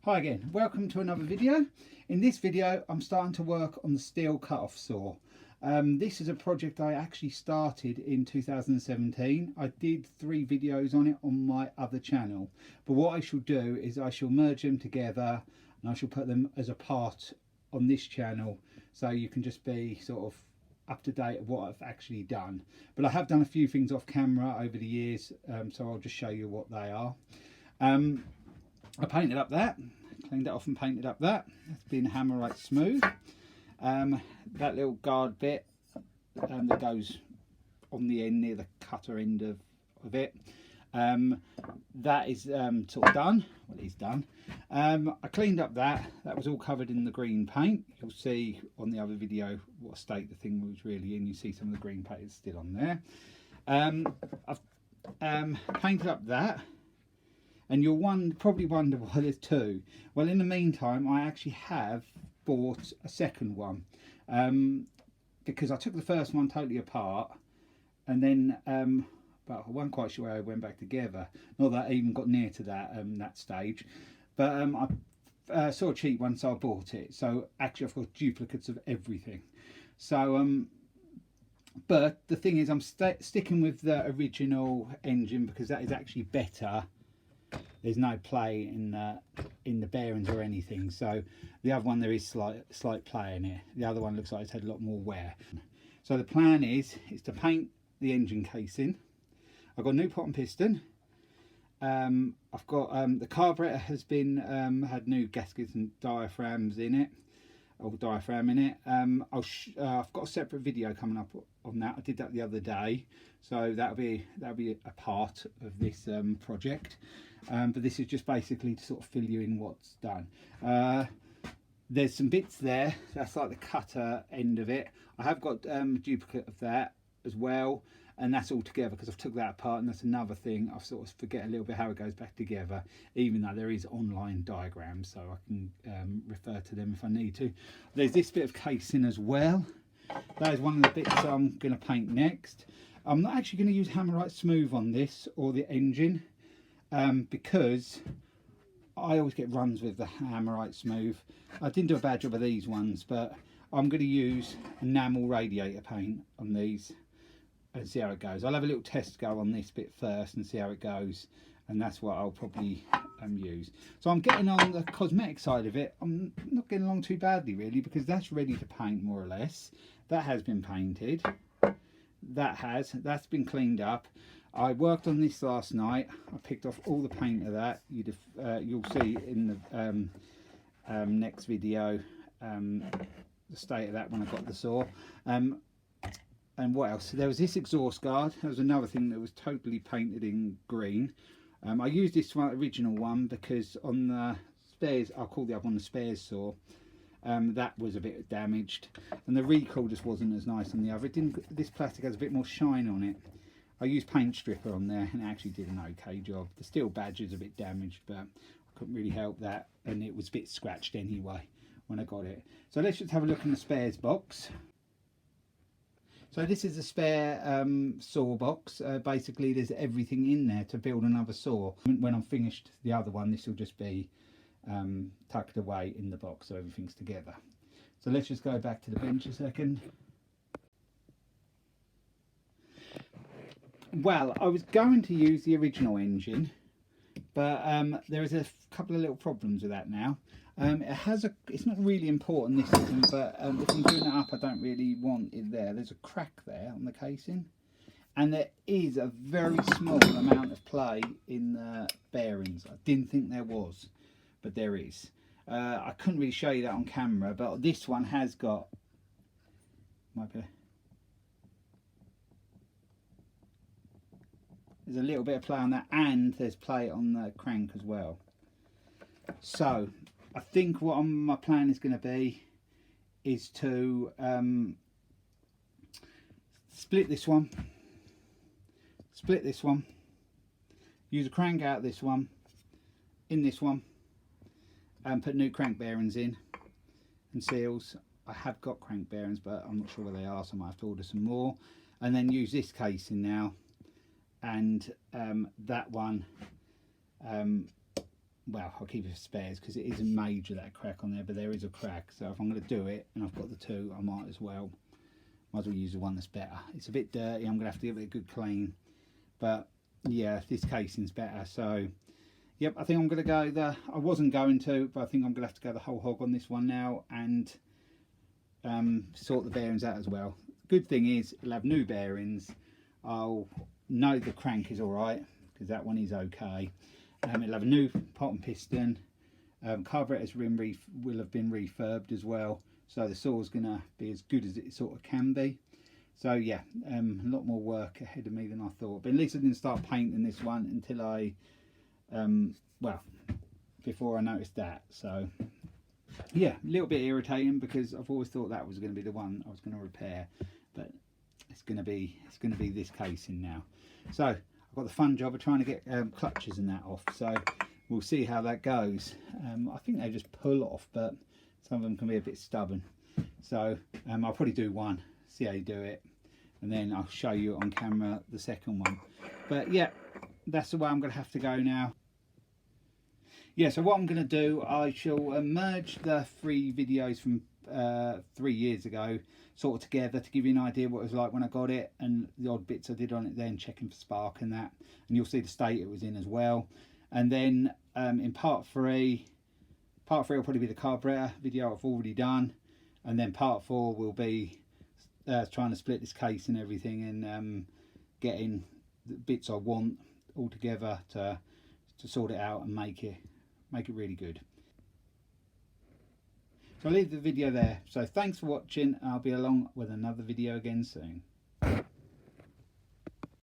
Hi again, welcome to another video. In this video I'm starting to work on the Stihl cut-off saw. This is a project I actually started in 2017. I did 3 videos on it on my other channel, but what I shall do is I shall merge them together and I shall put them as a part on this channel, so you can just be sort of up to date of what I've actually done. But I have done a few things off camera over the years, so I'll just show you what they are. I painted up that, cleaned it off and painted up that. It's been hammer right smooth. That little guard bit that goes on the end near the cutter end of it, that is sort of done. Well, it is done. I cleaned up that. That was all covered in the green paint. You'll see on the other video what state the thing was really in. You see some of the green paint is still on there. I've painted up that. And you'll probably wonder why there's 2. Well, in the meantime, I actually have bought a second one, because I took the first one totally apart, and then but I wasn't quite sure how it went back together. Not that I even got near to that stage, but I saw a cheap one, so I bought it. So actually, I've got duplicates of everything. So but the thing is, I'm sticking with the original engine because that is actually better. There's no play in the bearings or anything. So the other one, there is slight play in it. The other one looks like it's had a lot more wear. So the plan is to paint the engine casing. I've got a new pot and piston. I've got the carburetor has been had new gaskets and diaphragms in it, or diaphragm in it. I've got a separate video coming up on that. I did that the other day, so that'll be a part of this project. But this is just basically to sort of fill you in what's done. There's some bits there, that's like the cutter end of it. I have got a duplicate of that as well, and that's all together because I've took that apart, and that's another thing. I sort of forget a little bit how it goes back together, even though there is online diagrams, so I can refer to them if I need to. There's this bit of casing as well. That is one of the bits I'm going to paint next. I'm not actually going to use Hammerite Smooth on this or the engine, because I always get runs with the Hammerite Smooth. I didn't do a bad job of these ones, but I'm going to use enamel radiator paint on these and see how it goes. I'll have a little test go on this bit first and see how it goes, and that's what I'll probably use. So I'm getting on the cosmetic side of it. I'm not getting along too badly really, because that's ready to paint more or less. That has been painted. That's been cleaned up. I worked on this last night. I picked off all the paint of that. You'll see in the next video the state of that when I got the saw. And what else? There was this exhaust guard. There was another thing that was totally painted in green. I used this one, original one, because on the spares, I'll call the other one the spares saw, that was a bit damaged, and the recoil just wasn't as nice on the other. This plastic has a bit more shine on it. I used paint stripper on there and it actually did an okay job. The steel badge is a bit damaged, but I couldn't really help that, and it was a bit scratched anyway when I got it. So let's just have a look in the spares box. So this is a spare saw box. Basically there's everything in there to build another saw. When I'm finished the other one, this will just be tucked away in the box, so everything's together. So let's just go back to the bench a second. Well, I was going to use the original engine, but there is a couple of little problems with that now. It's not really important, this isn't, but if I'm doing it up, I don't really want it there. There's a crack there on the casing, and there is a very small amount of play in the bearings. I didn't think there was, but there is. I couldn't really show you that on camera, but this one has got, there's a little bit of play on that, and there's play on the crank as well. So I think what my plan is going to be is to split this one, use a crank out of this one, in this one, and put new crank bearings in and seals. I have got crank bearings, but I'm not sure where they are, so I might have to order some more, and then use this casing now, and that one well, I'll keep it for spares because it isn't major, that crack on there, but there is a crack. So if I'm going to do it and I've got the two, I might as well use the one that's better. It's a bit dirty, I'm going to have to give it a good clean, but yeah, this casing's better. So yep, I think I'm going to go I wasn't going to, but I think I'm going to have to go the whole hog on this one now and sort the bearings out as well. Good thing is it'll have new bearings. I'll know the crank is all right because that one is okay. It'll have a new pot and piston. Carburetors will have been refurbed as well, so the saw's going to be as good as it sort of can be. So yeah, a lot more work ahead of me than I thought, but at least I didn't start painting this one until I well, before I noticed that. So yeah, a little bit irritating because I've always thought that was going to be the one I was going to repair, but it's going to be this casing now. So I've got the fun job of trying to get clutches and that off, so we'll see how that goes. I think they just pull off, but some of them can be a bit stubborn. So I'll probably do one, see how you do it, and then I'll show you on camera the second one. But yeah, that's the way I'm going to have to go now. Yeah, so what I'm going to do, I shall merge the 3 videos from 3 years ago sort of together to give you an idea what it was like when I got it, and the odd bits I did on it then, checking for spark and that, and you'll see the state it was in as well. And then in part 3 will probably be the carburetor video I've already done, and then part 4 will be trying to split this case and everything, and getting the bits I want all together to sort it out and make it really good. So I'll leave the video there. So thanks for watching. I'll be along with another video again soon.